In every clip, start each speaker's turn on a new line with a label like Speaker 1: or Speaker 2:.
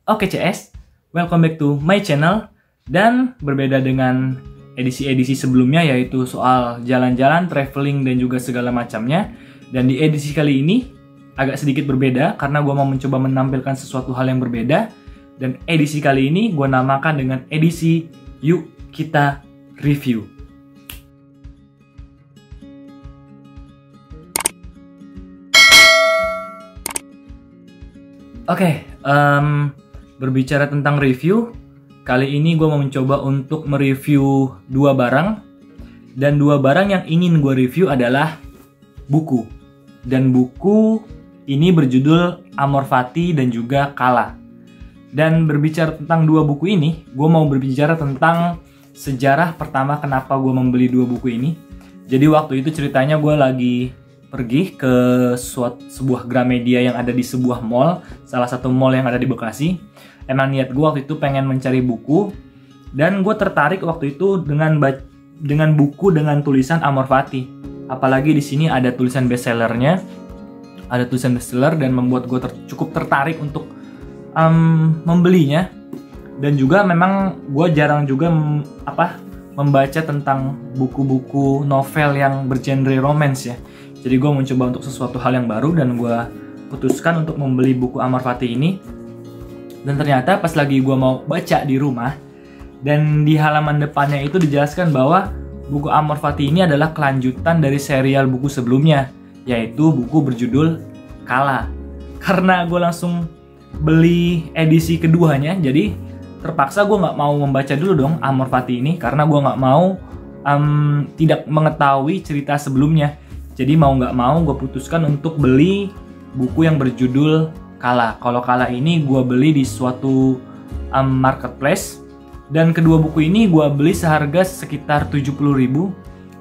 Speaker 1: Oke CS, welcome back to my channel. Dan berbeda dengan edisi-edisi sebelumnya, yaitu soal jalan-jalan, traveling, dan juga segala macamnya. Dan di edisi kali ini agak sedikit berbeda karena gue mau mencoba menampilkan sesuatu hal yang berbeda. Dan edisi kali ini gue namakan dengan edisi Yuk Kita Review. Oke, berbicara tentang review, kali ini gue mau mencoba untuk mereview dua barang. Dan dua barang yang ingin gue review adalah buku. Dan buku ini berjudul Amor Fati dan juga Kala. Dan berbicara tentang dua buku ini, gue mau berbicara tentang sejarah pertama kenapa gue membeli dua buku ini. Jadi waktu itu ceritanya gue lagi pergi ke sebuah Gramedia yang ada di sebuah mall, salah satu mall yang ada di Bekasi. Emang niat gue waktu itu pengen mencari buku, dan gue tertarik waktu itu dengan buku dengan tulisan Amor Fati. Apalagi di sini ada tulisan bestsellernya, ada tulisan bestseller, dan membuat gue cukup tertarik untuk membelinya. Dan juga memang gue jarang juga membaca tentang buku-buku novel yang bergenre romance ya. Jadi gue mencoba untuk sesuatu hal yang baru, dan gue putuskan untuk membeli buku Amor Fati ini. Dan ternyata pas lagi gue mau baca di rumah, dan di halaman depannya itu dijelaskan bahwa buku Amor Fati ini adalah kelanjutan dari serial buku sebelumnya, yaitu buku berjudul Kala. Karena gue langsung beli edisi keduanya, jadi terpaksa gue nggak mau membaca dulu dong Amor Fati ini, karena gue nggak mau tidak mengetahui cerita sebelumnya. Jadi mau nggak mau gue putuskan untuk beli buku yang berjudul Kala. Kalau Kala ini gue beli di suatu marketplace. Dan kedua buku ini gue beli seharga sekitar 70.000.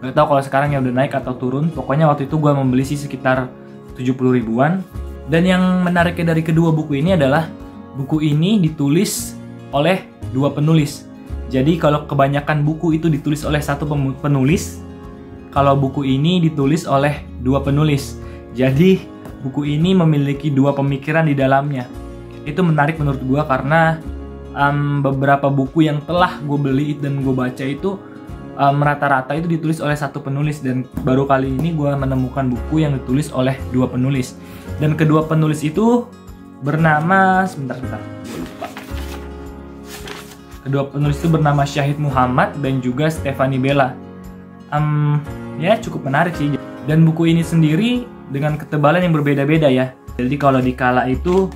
Speaker 1: Gak tau kalau sekarang ya udah naik atau turun. Pokoknya waktu itu gue membeli sih sekitar 70 ribuan. Dan yang menariknya dari kedua buku ini adalah buku ini ditulis oleh dua penulis. Jadi kalau kebanyakan buku itu ditulis oleh satu penulis, kalau buku ini ditulis oleh dua penulis. Jadi buku ini memiliki dua pemikiran di dalamnya. Itu menarik menurut gue karena beberapa buku yang telah gue beli dan gue baca itu rata-rata itu ditulis oleh satu penulis. Dan baru kali ini gue menemukan buku yang ditulis oleh dua penulis. Dan kedua penulis itu bernama... Sebentar. Kedua penulis itu bernama Syahid Muhammad dan juga Stephanie Bella. Ya cukup menarik sih. Dan buku ini sendiri dengan ketebalan yang berbeda-beda ya. Jadi kalau di Kala itu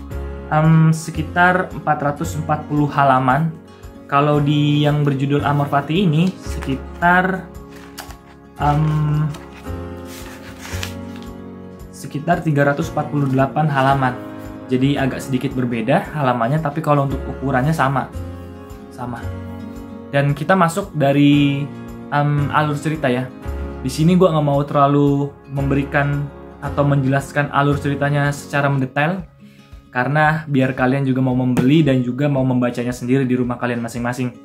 Speaker 1: sekitar 440 halaman. Kalau di yang berjudul Amor Fati ini sekitar 348 halaman. Jadi agak sedikit berbeda halamannya, tapi kalau untuk ukurannya sama. Dan kita masuk dari alur cerita ya. Di sini gue nggak mau terlalu memberikan atau menjelaskan alur ceritanya secara mendetail, karena biar kalian juga mau membeli dan juga mau membacanya sendiri di rumah kalian masing-masing.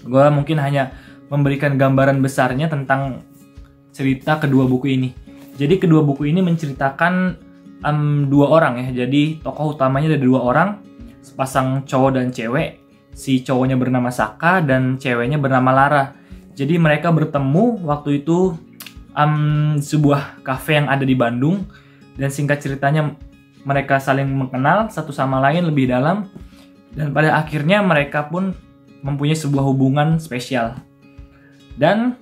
Speaker 1: Gue mungkin hanya memberikan gambaran besarnya tentang cerita kedua buku ini. Jadi kedua buku ini menceritakan dua orang ya. Jadi tokoh utamanya ada dua orang, sepasang cowok dan cewek. Si cowoknya bernama Saka dan ceweknya bernama Lara. Jadi mereka bertemu waktu itu sebuah kafe yang ada di Bandung. Dan singkat ceritanya mereka saling mengenal satu sama lain lebih dalam. Dan pada akhirnya mereka pun mempunyai sebuah hubungan spesial. Dan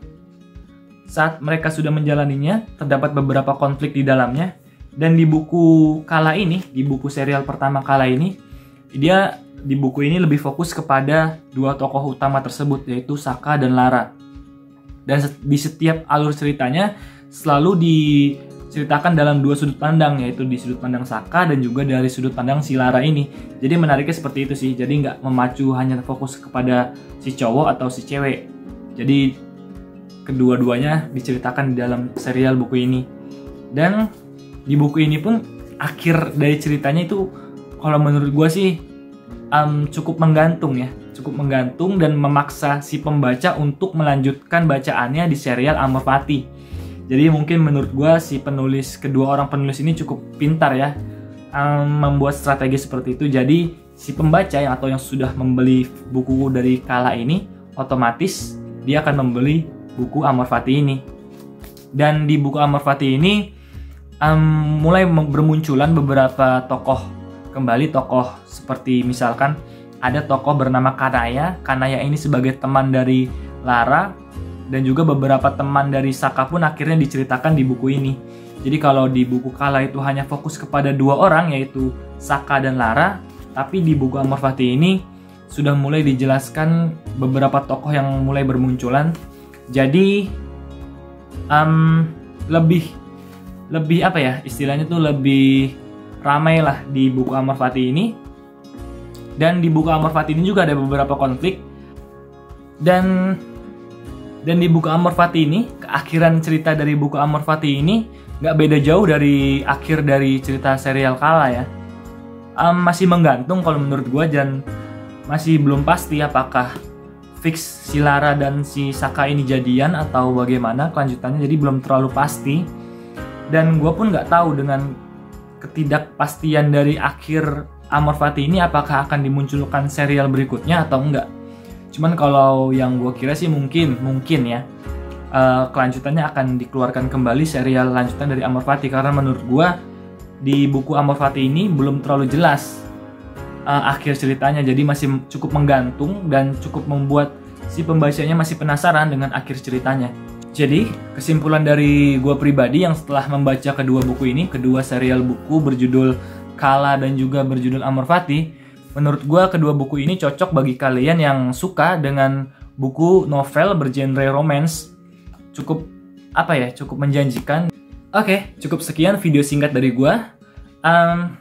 Speaker 1: saat mereka sudah menjalaninya, terdapat beberapa konflik di dalamnya. Dan di buku Kala ini, di buku serial pertama Kala ini, di buku ini lebih fokus kepada dua tokoh utama tersebut, yaitu Saka dan Lara. Dan di setiap alur ceritanya selalu diceritakan dalam dua sudut pandang, yaitu di sudut pandang Saka dan juga dari sudut pandang si Lara ini. Jadi menariknya seperti itu sih. Jadi nggak memacu hanya fokus kepada si cowok atau si cewek. Jadi kedua-duanya diceritakan di dalam serial buku ini. Dan di buku ini pun akhir dari ceritanya itu kalau menurut gue sih cukup menggantung ya. Cukup menggantung dan memaksa si pembaca untuk melanjutkan bacaannya di serial Amor Fati. Jadi mungkin menurut gue si kedua orang penulis ini cukup pintar ya membuat strategi seperti itu. Jadi si pembaca atau yang sudah membeli buku dari Kala ini, otomatis dia akan membeli buku Amor Fati ini. Dan di buku Amor Fati ini mulai bermunculan beberapa tokoh kembali, tokoh seperti misalkan ada tokoh bernama Kanaya. Kanaya ini sebagai teman dari Lara, dan juga beberapa teman dari Saka pun akhirnya diceritakan di buku ini. Jadi kalau di buku Kala itu hanya fokus kepada 2 orang, yaitu Saka dan Lara, tapi di buku Amor Fati ini sudah mulai dijelaskan beberapa tokoh yang mulai bermunculan. Jadi lebih apa ya, istilahnya tuh lebih ramai lah di buku Amor Fati ini. Dan di buku Amor Fati ini juga ada beberapa konflik. Dan di buku Amor Fati ini, keakhiran cerita dari buku Amor Fati ini nggak beda jauh dari akhir dari cerita serial Kala ya. Masih menggantung kalau menurut gue, dan masih belum pasti apakah fix si Lara dan si Saka ini jadian atau bagaimana kelanjutannya. Jadi belum terlalu pasti, dan gue pun nggak tahu dengan ketidakpastian dari akhir Amor Fati ini apakah akan dimunculkan serial berikutnya atau enggak. Cuman kalau yang gue kira sih mungkin ya kelanjutannya akan dikeluarkan kembali serial lanjutan dari Amor Fati, karena menurut gue di buku Amor Fati ini belum terlalu jelas akhir ceritanya, jadi masih cukup menggantung dan cukup membuat si pembacanya masih penasaran dengan akhir ceritanya. Jadi kesimpulan dari gue pribadi yang setelah membaca kedua buku ini, kedua serial buku berjudul Kala dan juga berjudul Amor Fati, menurut gue kedua buku ini cocok bagi kalian yang suka dengan buku novel bergenre romance. Cukup cukup menjanjikan. Oke, cukup sekian video singkat dari gue.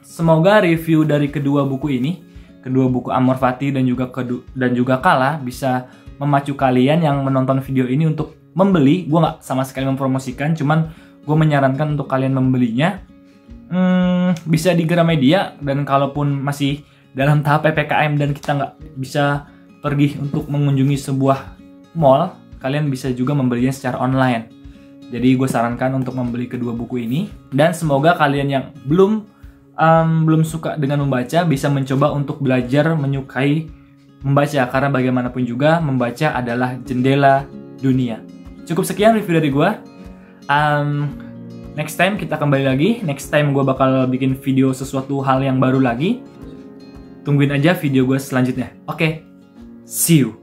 Speaker 1: Semoga review dari kedua buku ini, kedua buku Amor Fati dan juga Kala, bisa memacu kalian yang menonton video ini untuk membeli. Gue nggak sama sekali mempromosikan, cuman gue menyarankan untuk kalian membelinya. Bisa di Gramedia, dan kalaupun masih dalam tahap PPKM dan kita nggak bisa pergi untuk mengunjungi sebuah mall, kalian bisa juga membelinya secara online. Jadi gue sarankan untuk membeli kedua buku ini, dan semoga kalian yang belum suka dengan membaca bisa mencoba untuk belajar menyukai membaca, karena bagaimanapun juga membaca adalah jendela dunia. Cukup sekian review dari gue. Next time kita kembali lagi. Next time gue bakal bikin video sesuatu hal yang baru lagi. Tungguin aja video gue selanjutnya. Oke, see you.